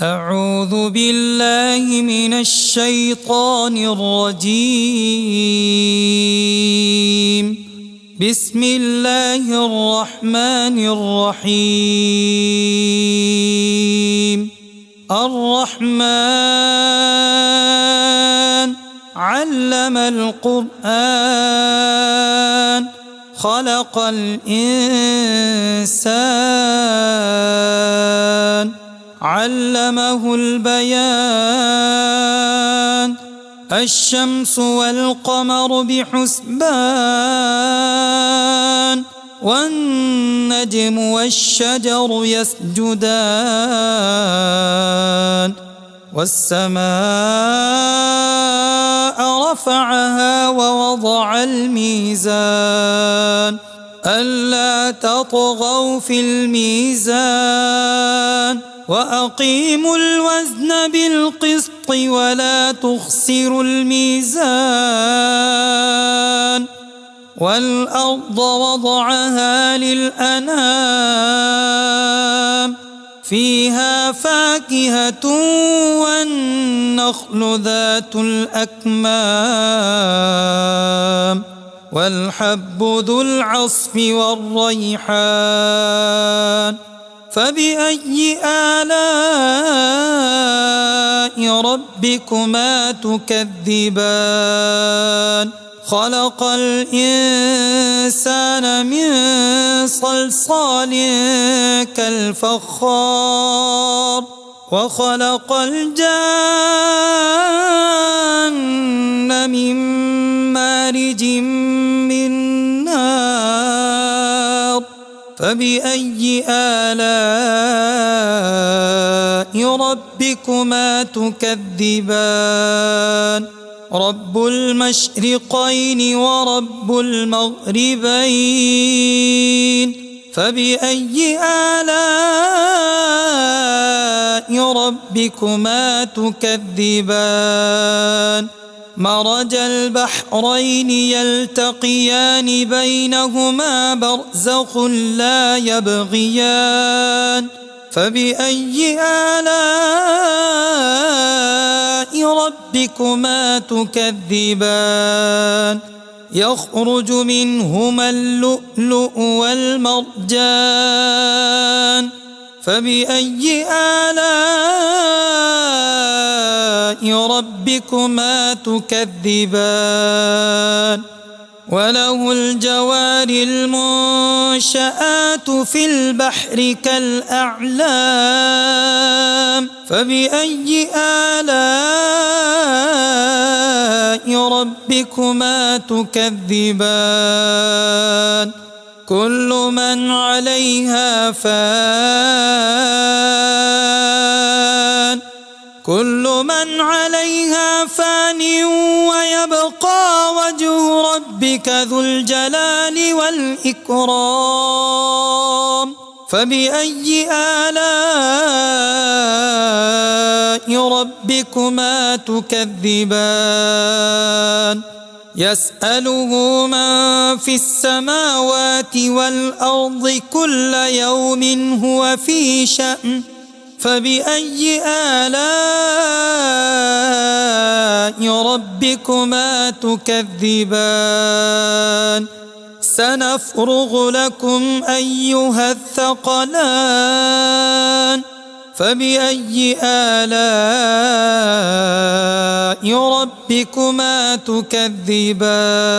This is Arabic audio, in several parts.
أعوذ بالله من الشيطان الرجيم. بسم الله الرحمن الرحيم. الرحمن علم القرآن خلق الإنسان علمه البيان. الشمس والقمر بحسبان والنجم والشجر يسجدان والسماء رفعها ووضع الميزان ألا تطغوا في الميزان وأقيموا الوزن بالقسط ولا تخسروا الميزان. والأرض وضعها للأنام فيها فاكهة والنخل ذات الأكمام والحب ذو العصف والريحان. فبأي آلاء ربكما تكذبان؟ خلق الإنسان من صلصال كالفخار وخلق الجان من مارج من نار. فبأي آلاء ربكما تكذبان؟ رب المشرقين ورب المغربين. فبأي آلاء ربكما تكذبان؟ مرج البحرين يلتقيان بينهما برزخ لا يبغيان. فبأي آلاء ربكما تكذبان؟ يخرج منهما اللؤلؤ والمرجان. فبأي آلاء ربكما تكذبان؟ وله الجوار المنشآت في البحر كالأعلام. فبأي آلاء ربكما تكذبان؟ كل من عليها فان ويبقى وجه ربك ذو الجلال والإكرام. فبأي آلاء ربكما تكذبان؟ يسأله من في السماوات والأرض كل يوم هو في شأن. فبأي آلاء ربكما تكذبان؟ سنفرغ لكم أيها الثقلان. فبأي آلاء ربكما تكذبان؟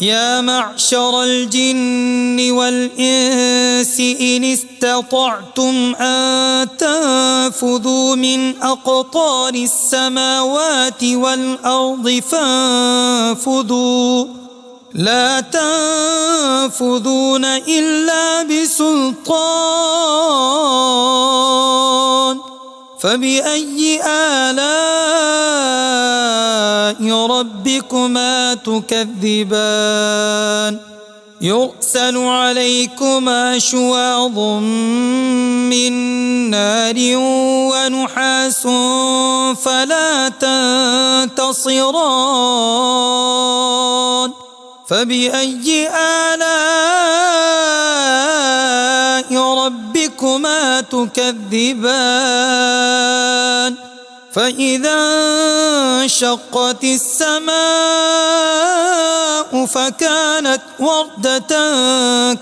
يا معشر الجن والإنس إن استطعتم أن تنفذوا من أقطار السماوات والأرض فانفذوا لا تنفذون إلا بسلطان. فبأي آلاء ربكما تكذبان؟ يرسل عليكما شواظ من نار ونحاس فلا تنتصران. فبأي آلاء ربكما ربكما تكذبان فإذا انشقت السماء فكانت وردة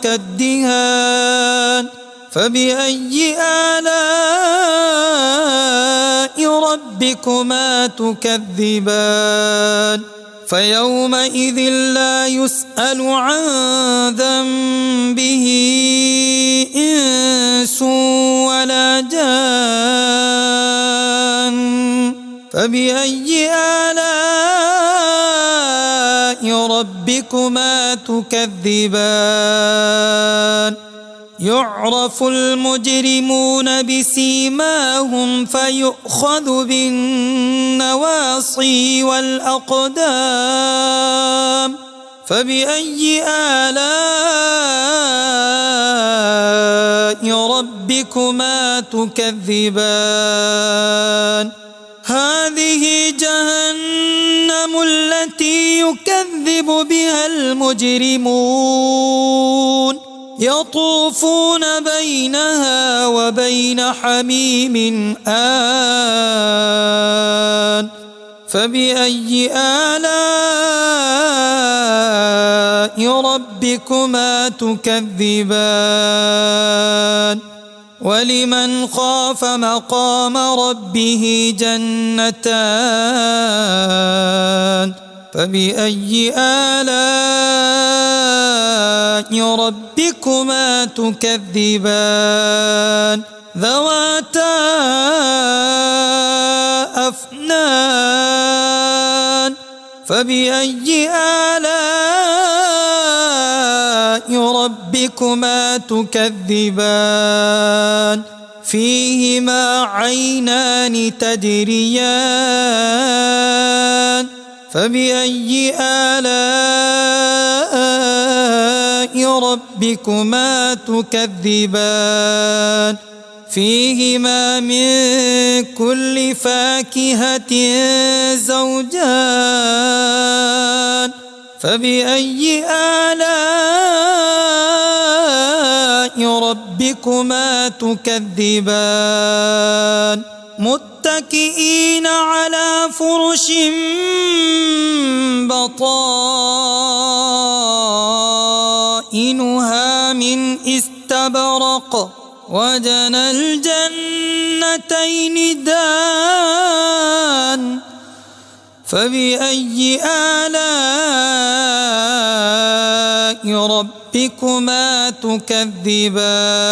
كالدهان فبأي آلاء ربكما تكذبان فيومئذ لا يسأل عن ذنبه إنس ولا جان فبأي آلاء ربكما تكذبان يعرف المجرمون بسيماهم فيؤخذ بالنواصي والأقدام فبأي آلاء ربكما تكذبان هذه جهنم التي يكذب بها المجرمون يطوفون بينها وبين حميم آن فبأي آلاء ربكما تكذبان ولمن خاف مقام ربه جنتان فبأي آلاء ربكما تكذبان ذواتا أفنان فبأي آلاء ربكما تكذبان فيهما عينان تجريان فبأي آلاء ربكما تكذبان فيهما من كل فاكهة زوجان فبأي آلاء ربكما تكذبان متكئين على فرش بطائنها من استبرق وجنى الجنتين دان فبأي آلاء ربكما تكذبان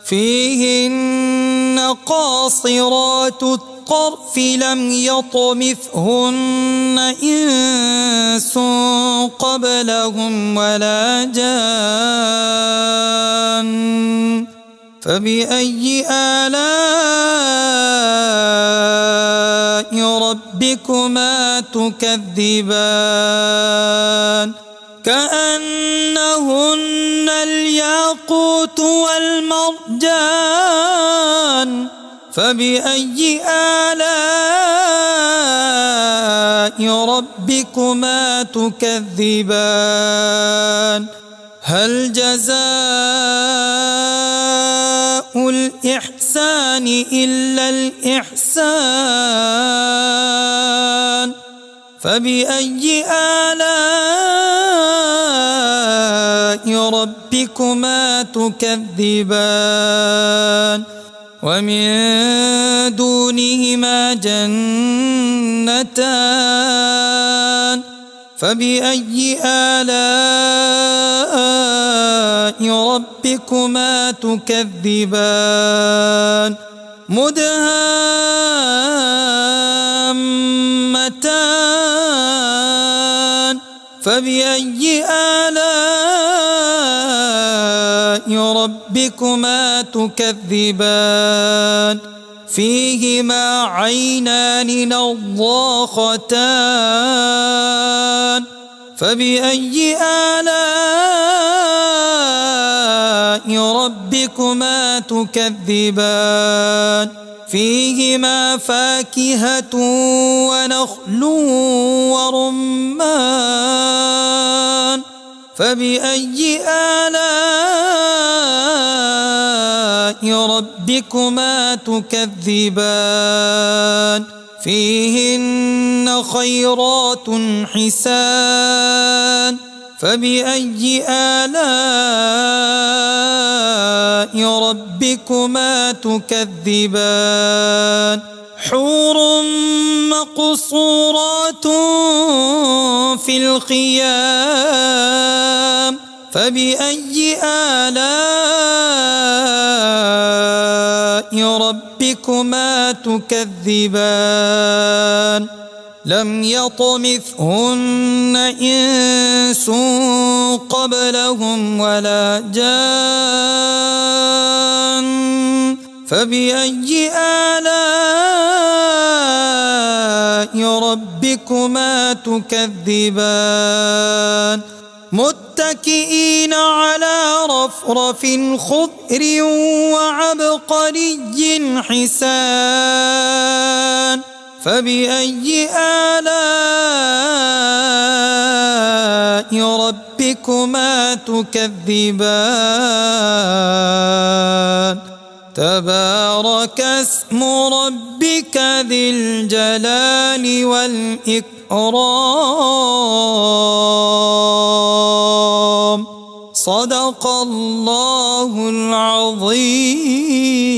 فيهن قاصرات الطرف لم يطمثهن إنس قبلهم ولا جان فبأي آلاء ربكما تكذبان كأنهن الياقوت والمرجان فبأي آلاء ربكما تكذبان هل جزاء الإحسان إلا الإحسان فبأي آلاء ربكما تكذبان ومن دونهما جنتان فبأي آلاء ربكما تكذبان مدهامتان فبأي آلاء ربكما تكذبان فيهما عينان نضاختان فبأي آلاء ربكما تكذبان فيهما فاكهة ونخل ورمان فبأي آلاء ربكما تكذبان فيهن خيرات حسان فبأي آلاء ربكما تكذبان حور مقصورات في الخيام فبأي آلاء ربكما تكذبان لم يطمثهن إنس قبلهم ولا جان فبأي آلاء ربكما تكذبان متكئين على رفرف خضر وعبقري حسان فبأي آلاء ربكما تكذبان تبارك اسم ربك ذي الجلال والإكرام صدق الله العظيم.